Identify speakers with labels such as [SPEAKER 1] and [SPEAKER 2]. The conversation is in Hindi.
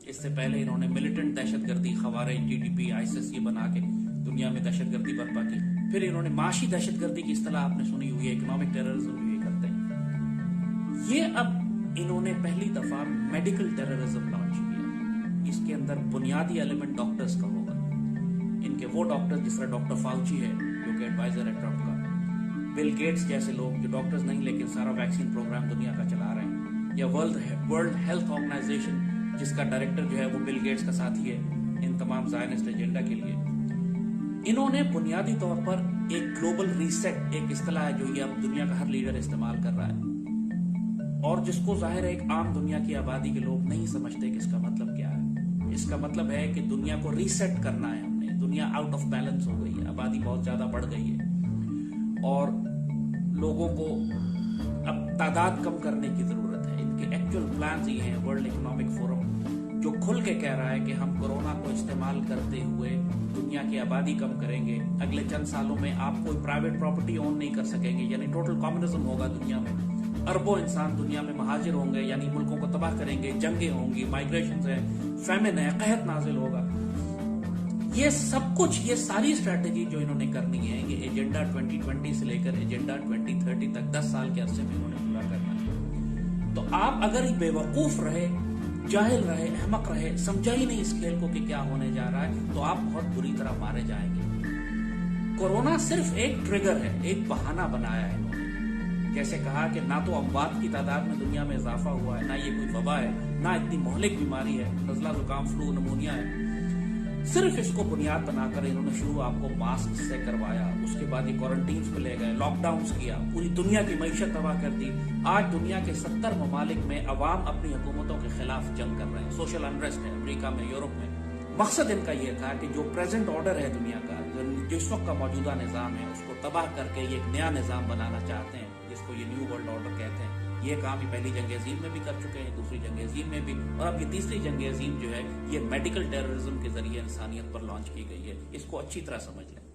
[SPEAKER 1] इससे पहले इन्होंने मिलिटेंट दहशतगर्दी, खवारिज, टीटीपी, आईएसआईएस ये बना के दुनिया में दहशतगर्दी बर्पा की। फिर इन्होंने माशी दहशतगर्दी की इस्तेलाह आपने सुनी हुई है, इकोनॉमिक टेररिज्म ये करते हैं। ये अब इन्होंने पहली दफा मेडिकल टेररिज्म लॉन्च किया। इसके अंदर बुनियादी एलिमेंट डॉक्टर्स का होगा। इनके वो डॉक्टर्स जिस तरह डॉक्टर फाउची है जो कि एडवाइजर है ट्रंप का, बिल गेट्स जैसे लोग जो डॉक्टर्स नहीं लेकिन सारा वैक्सीन प्रोग्राम दुनिया का चला रहे हैं, या वर्ल्ड हेल्थ ऑर्गेनाइजेशन जिसका डायरेक्टर जो है वो बिल गेट्स का साथी है इन तमाम ज़ायनिस्ट एजेंडा के लिए। इन्होंने बुनियादी तौर पर एक ग्लोबल रीसेट, एक इस्तेलाह है जो ये अब दुनिया का हर लीडर इस्तेमाल कर रहा है और जिसको जाहिर है एक आम दुनिया की आबादी के लोग नहीं समझते कि इसका मतलब क्या है। इसका मतलब है कि दुनिया को रीसेट करना है हमने। दुनिया आउट ऑफ बैलेंस हो गई है, आबादी बहुत ज्यादा बढ़ गई है और लोगों को अब तादाद कम करने की जरूरत है। इनके एक्चुअल प्लान्स ये हैं। वर्ल्ड इकोनॉमिक फोरम जो खुल के कह रहा है कि हम कोरोना को इस्तेमाल करते हुए दुनिया की आबादी कम करेंगे। अगले चंद सालों में आप कोई प्राइवेट प्रॉपर्टी ओन नहीं कर सकेंगे, यानी टोटल कम्युनिज्म होगा दुनिया में। अरबों इंसान दुनिया में महाजिर होंगे, यानी मुल्कों को तबाह करेंगे, जंगें होंगी, माइग्रेशन है, फैमिन है, कहत नाजिल होगा। ये सब कुछ, ये सारी स्ट्रैटेजी जो इन्होंने करनी है, ये एजेंडा 2020 से लेकर एजेंडा 2030 तक 10 साल के अरसे में इन्होंने पूरा करना है। तो आप अगर बेवकूफ रहे, जाहिल रहे, अहमक रहे, समझा ही नहीं इस खेल को कि क्या होने जा रहा है, तो आप बहुत बुरी तरह मारे जाएंगे। कोरोना सिर्फ एक ट्रिगर है, एक बहाना बनाया है इन्होंने। जैसे कहा कि ना तो अमवात की तादाद में दुनिया में इजाफा हुआ है, ना ये कोई वबा है, ना इतनी मोहलिक बीमारी है, नजला जुकाम, फ्लू, नमूनिया है। सिर्फ इसको बुनियाद बनाकर इन्होंने शुरू आपको मास्क से करवाया, उसके बाद ये क्वारंटीन पे ले गए, लॉकडाउन किया, पूरी दुनिया की मईशत तबाह कर दी। आज दुनिया के 70 ममालिक में अवाम अपनी हुकूमतों के खिलाफ जंग कर रहे हैं, सोशल अनरेस्ट है अमेरिका में, यूरोप में। मकसद इनका ये था कि जो प्रेजेंट ऑर्डर है दुनिया का, जो इस वक्त का मौजूदा निजाम है, उसको तबाह करके ये एक नया निजाम बनाना चाहते हैं, जिसको ये न्यू वर्ल्ड ऑर्डर कहते हैं। ये काम ही पहली जंग अजीम में भी कर चुके हैं, दूसरी जंग अजीम में भी, और अब ये तीसरी जंग अजीम जो है ये मेडिकल टेररिज्म के जरिए इंसानियत पर लॉन्च की गई है। इसको अच्छी तरह समझ लें।